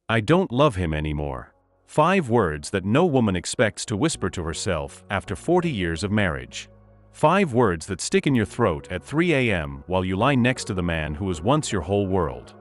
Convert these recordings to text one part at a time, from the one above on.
I don't love him anymore. 5 words that no woman expects to whisper to herself after 40 years of marriage. 5 words that stick in your throat at 3 a.m. while you lie next to the man who was once your whole world.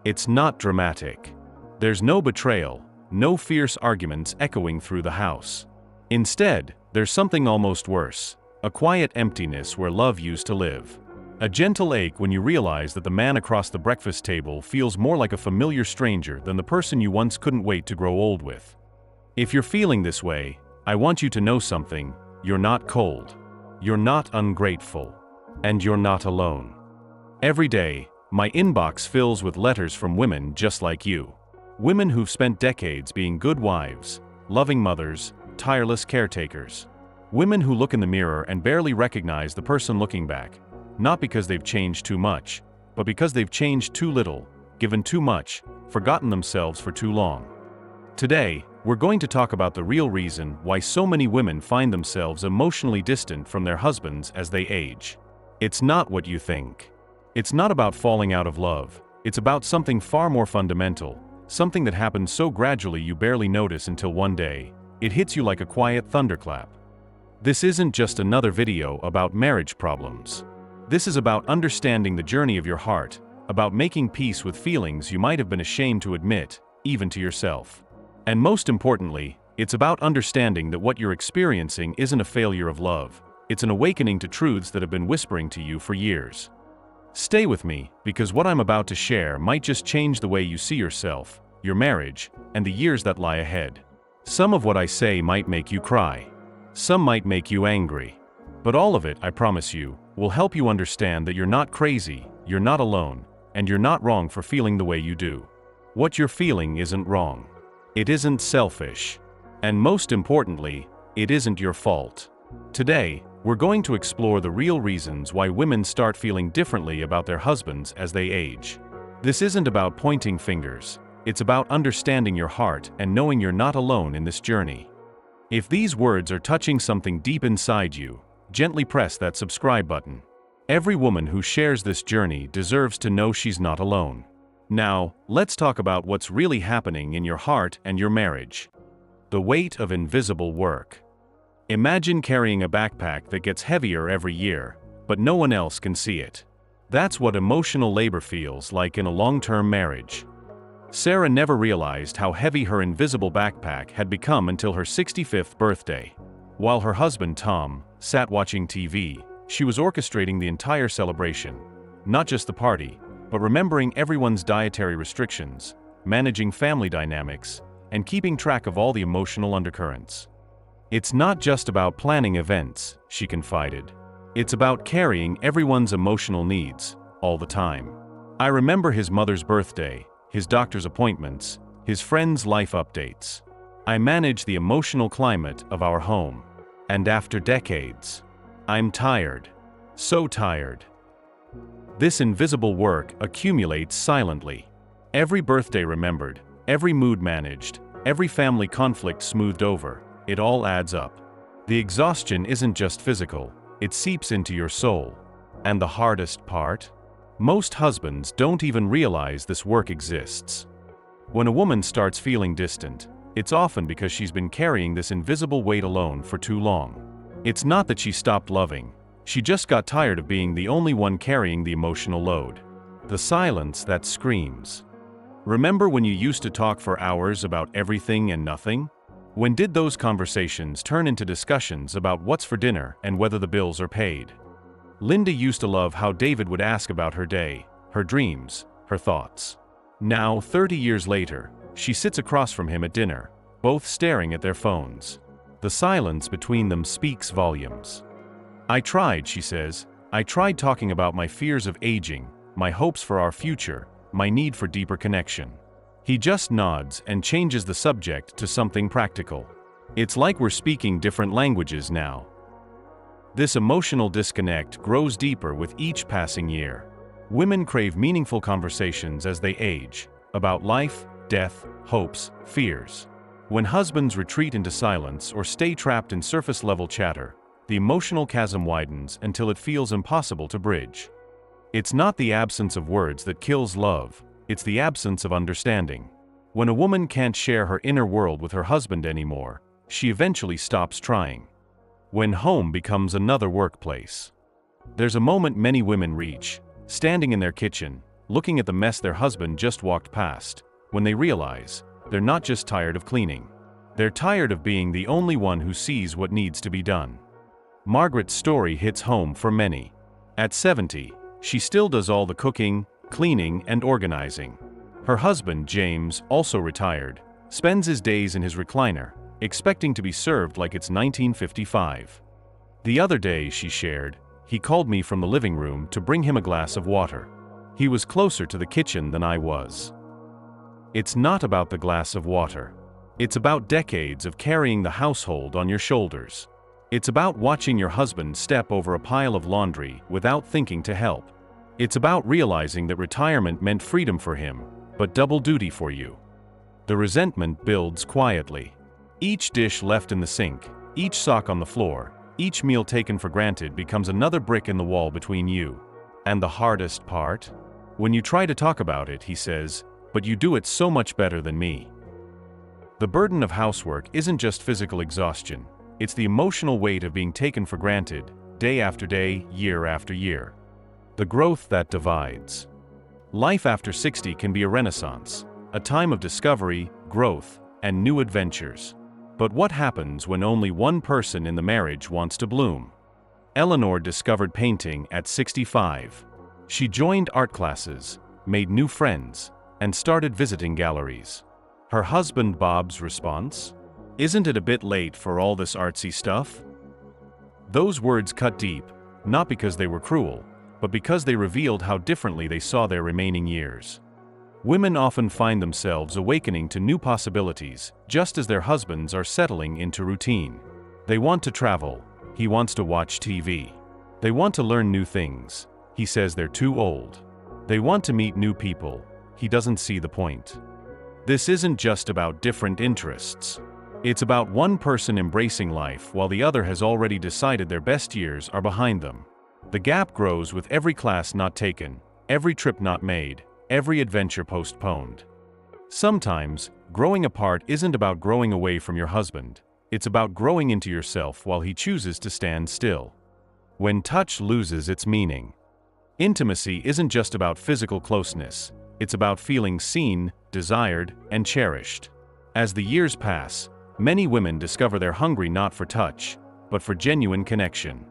It's not dramatic. There's no betrayal, no fierce arguments echoing through the house. Instead, there's something almost worse, a quiet emptiness where love used to live. A gentle ache when you realize that the man across the breakfast table feels more like a familiar stranger than the person you once couldn't wait to grow old with. If you're feeling this way, I want you to know something: you're not cold. You're not ungrateful. And you're not alone. Every day, my inbox fills with letters from women just like you. Women who've spent decades being good wives, loving mothers, tireless caretakers. Women who look in the mirror and barely recognize the person looking back, not because they've changed too much, but because they've changed too little, given too much, forgotten themselves for too long. Today, we're going to talk about the real reason why so many women find themselves emotionally distant from their husbands as they age. It's not what you think. It's not about falling out of love. It's about something far more fundamental, something that happens so gradually you barely notice until one day, it hits you like a quiet thunderclap. This isn't just another video about marriage problems. This is about understanding the journey of your heart, about making peace with feelings you might have been ashamed to admit, even to yourself. And most importantly, it's about understanding that what you're experiencing isn't a failure of love, it's an awakening to truths that have been whispering to you for years. Stay with me, because what I'm about to share might just change the way you see yourself, your marriage, and the years that lie ahead. Some of what I say might make you cry. Some might make you angry. But all of it, I promise you, will help you understand that you're not crazy, you're not alone, and you're not wrong for feeling the way you do. What you're feeling isn't wrong. It isn't selfish. And most importantly, it isn't your fault. Today, we're going to explore the real reasons why women start feeling differently about their husbands as they age. This isn't about pointing fingers. It's about understanding your heart and knowing you're not alone in this journey. If these words are touching something deep inside you, gently press that subscribe button. Every woman who shares this journey deserves to know she's not alone. Now, let's talk about what's really happening in your heart and your marriage. The weight of invisible work. Imagine carrying a backpack that gets heavier every year, but no one else can see it. That's what emotional labor feels like in a long-term marriage. Sarah never realized how heavy her invisible backpack had become until her 65th birthday. While her husband Tom sat watching TV, she was orchestrating the entire celebration. Not just the party, but remembering everyone's dietary restrictions, managing family dynamics, and keeping track of all the emotional undercurrents. It's not just about planning events, she confided. It's about carrying everyone's emotional needs, all the time. I remember his mother's birthday, his doctor's appointments, his friends' life updates. I manage the emotional climate of our home. And after decades, I'm tired. So tired. This invisible work accumulates silently. Every birthday remembered, every mood managed, every family conflict smoothed over, it all adds up. The exhaustion isn't just physical, it seeps into your soul. And the hardest part? Most husbands don't even realize this work exists. When a woman starts feeling distant, it's often because she's been carrying this invisible weight alone for too long. It's not that she stopped loving. She just got tired of being the only one carrying the emotional load. The silence that screams. Remember when you used to talk for hours about everything and nothing? When did those conversations turn into discussions about what's for dinner and whether the bills are paid? Linda used to love how David would ask about her day, her dreams, her thoughts. Now, 30 years later, she sits across from him at dinner, both staring at their phones. The silence between them speaks volumes. I tried, she says. I tried talking about my fears of aging, my hopes for our future, my need for deeper connection. He just nods and changes the subject to something practical. It's like we're speaking different languages now. This emotional disconnect grows deeper with each passing year. Women crave meaningful conversations as they age, about life, death, hopes, fears. When husbands retreat into silence or stay trapped in surface-level chatter, the emotional chasm widens until it feels impossible to bridge. It's not the absence of words that kills love, it's the absence of understanding. When a woman can't share her inner world with her husband anymore, she eventually stops trying. When home becomes another workplace. There's a moment many women reach, standing in their kitchen, looking at the mess their husband just walked past, when they realize they're not just tired of cleaning. They're tired of being the only one who sees what needs to be done. Margaret's story hits home for many. At 70, she still does all the cooking, cleaning, and organizing. Her husband, James, also retired, spends his days in his recliner, expecting to be served like it's 1955. The other day, she shared, he called me from the living room to bring him a glass of water. He was closer to the kitchen than I was. It's not about the glass of water. It's about decades of carrying the household on your shoulders. It's about watching your husband step over a pile of laundry without thinking to help. It's about realizing that retirement meant freedom for him, but double duty for you. The resentment builds quietly. Each dish left in the sink, each sock on the floor, each meal taken for granted becomes another brick in the wall between you. And the hardest part? When you try to talk about it, he says, "But you do it so much better than me." The burden of housework isn't just physical exhaustion, it's the emotional weight of being taken for granted, day after day, year after year. The growth that divides. Life after 60 can be a renaissance, a time of discovery, growth, and new adventures. But what happens when only one person in the marriage wants to bloom? Eleanor discovered painting at 65. She joined art classes, made new friends, and started visiting galleries. Her husband Bob's response? "Isn't it a bit late for all this artsy stuff?" Those words cut deep, not because they were cruel, but because they revealed how differently they saw their remaining years. Women often find themselves awakening to new possibilities, just as their husbands are settling into routine. They want to travel, he wants to watch TV. They want to learn new things, he says they're too old. They want to meet new people, he doesn't see the point. This isn't just about different interests. It's about one person embracing life while the other has already decided their best years are behind them. The gap grows with every class not taken, every trip not made, every adventure postponed. Sometimes, growing apart isn't about growing away from your husband, it's about growing into yourself while he chooses to stand still. When touch loses its meaning. Intimacy isn't just about physical closeness, it's about feeling seen, desired, and cherished. As the years pass, many women discover they're hungry not for touch, but for genuine connection.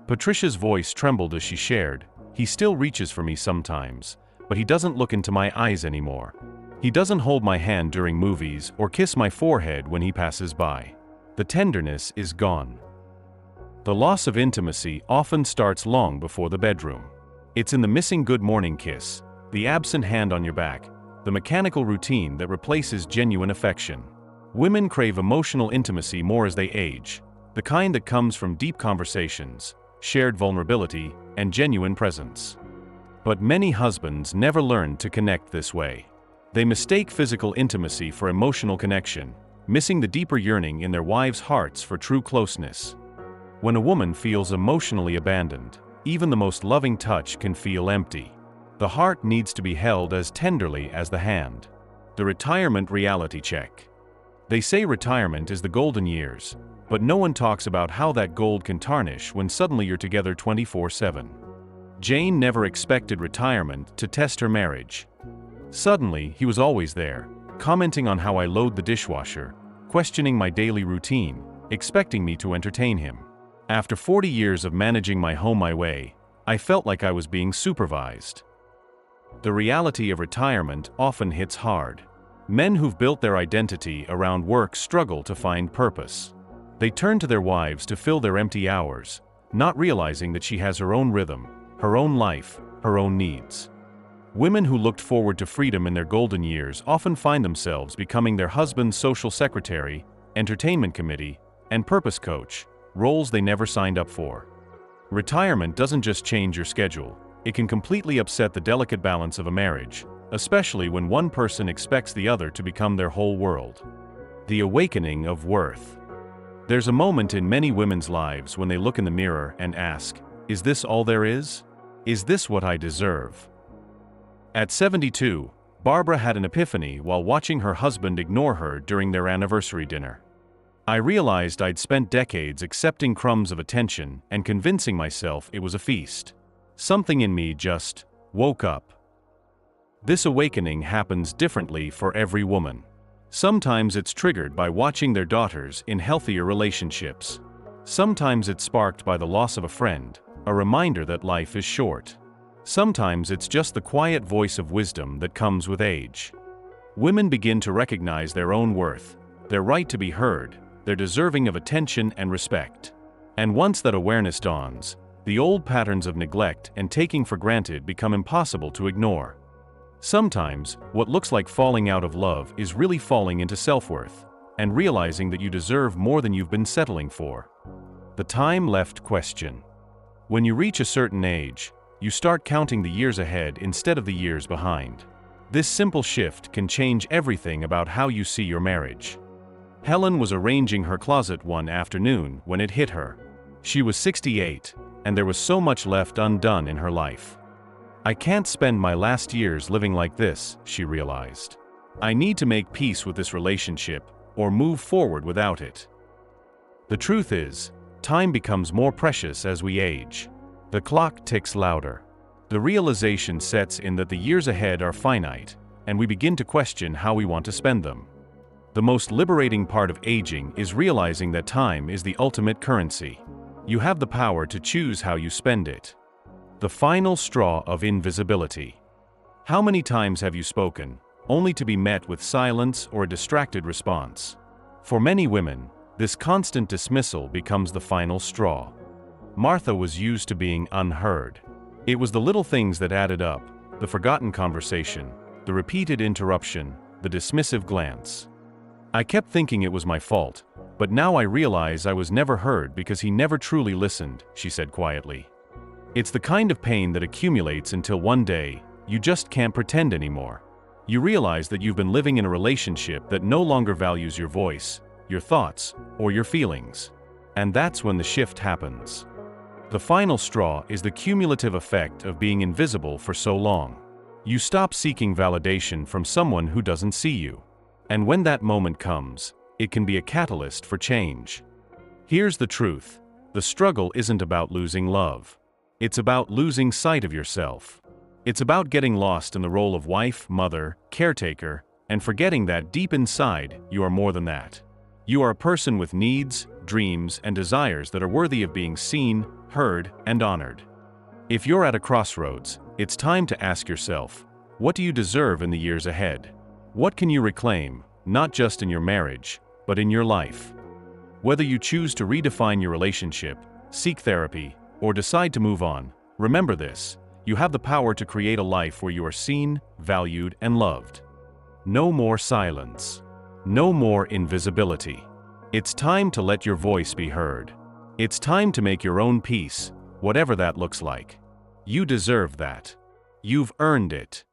Patricia's voice trembled as she shared, "He still reaches for me sometimes, but he doesn't look into my eyes anymore. He doesn't hold my hand during movies or kiss my forehead when he passes by. The tenderness is gone." The loss of intimacy often starts long before the bedroom. It's in the missing good morning kiss, the absent hand on your back, the mechanical routine that replaces genuine affection. Women crave emotional intimacy more as they age, the kind that comes from deep conversations, shared vulnerability, and genuine presence. But many husbands never learn to connect this way. They mistake physical intimacy for emotional connection, missing the deeper yearning in their wives' hearts for true closeness. When a woman feels emotionally abandoned, even the most loving touch can feel empty. The heart needs to be held as tenderly as the hand. The retirement reality check. They say retirement is the golden years, but no one talks about how that gold can tarnish when suddenly you're together 24/7. Jane never expected retirement to test her marriage. Suddenly, he was always there, commenting on how I load the dishwasher, questioning my daily routine, expecting me to entertain him. After 40 years of managing my home my way, I felt like I was being supervised. The reality of retirement often hits hard. Men who've built their identity around work struggle to find purpose. They turn to their wives to fill their empty hours, not realizing that she has her own rhythm, her own life, her own needs. Women who looked forward to freedom in their golden years often find themselves becoming their husband's social secretary, entertainment committee, and purpose coach, roles they never signed up for. Retirement doesn't just change your schedule, it can completely upset the delicate balance of a marriage, especially when one person expects the other to become their whole world. The awakening of worth. There's a moment in many women's lives when they look in the mirror and ask, "Is this all there is? Is this what I deserve?" At 72, Barbara had an epiphany while watching her husband ignore her during their anniversary dinner. I realized I'd spent decades accepting crumbs of attention and convincing myself it was a feast. Something in me just woke up. This awakening happens differently for every woman. Sometimes it's triggered by watching their daughters in healthier relationships. Sometimes it's sparked by the loss of a friend, a reminder that life is short. Sometimes it's just the quiet voice of wisdom that comes with age. Women begin to recognize their own worth, their right to be heard, their deserving of attention and respect. And once that awareness dawns, the old patterns of neglect and taking for granted become impossible to ignore. Sometimes, what looks like falling out of love is really falling into self-worth, and realizing that you deserve more than you've been settling for. The time left question. When you reach a certain age, you start counting the years ahead instead of the years behind. This simple shift can change everything about how you see your marriage. Helen was arranging her closet one afternoon when it hit her. She was 68, and there was so much left undone in her life. I can't spend my last years living like this, she realized. I need to make peace with this relationship, or move forward without it. The truth is, time becomes more precious as we age. The clock ticks louder. The realization sets in that the years ahead are finite, and we begin to question how we want to spend them. The most liberating part of aging is realizing that time is the ultimate currency. You have the power to choose how you spend it. The final straw of invisibility. How many times have you spoken, only to be met with silence or a distracted response? For many women, this constant dismissal becomes the final straw. Martha was used to being unheard. It was the little things that added up, the forgotten conversation, the repeated interruption, the dismissive glance. I kept thinking it was my fault, but now I realize I was never heard because he never truly listened, she said quietly. It's the kind of pain that accumulates until one day, you just can't pretend anymore. You realize that you've been living in a relationship that no longer values your voice, your thoughts, or your feelings. And that's when the shift happens. The final straw is the cumulative effect of being invisible for so long. You stop seeking validation from someone who doesn't see you. And when that moment comes, it can be a catalyst for change. Here's the truth. The struggle isn't about losing love. It's about losing sight of yourself. It's about getting lost in the role of wife, mother, caretaker, and forgetting that deep inside, you are more than that. You are a person with needs, dreams, and desires that are worthy of being seen, heard, and honored. If you're at a crossroads, it's time to ask yourself, what do you deserve in the years ahead? What can you reclaim, not just in your marriage, but in your life? Whether you choose to redefine your relationship, seek therapy, or decide to move on, remember this: you have the power to create a life where you are seen, valued, and loved. No more silence. No more invisibility. It's time to let your voice be heard. It's time to make your own peace, whatever that looks like. You deserve that. You've earned it.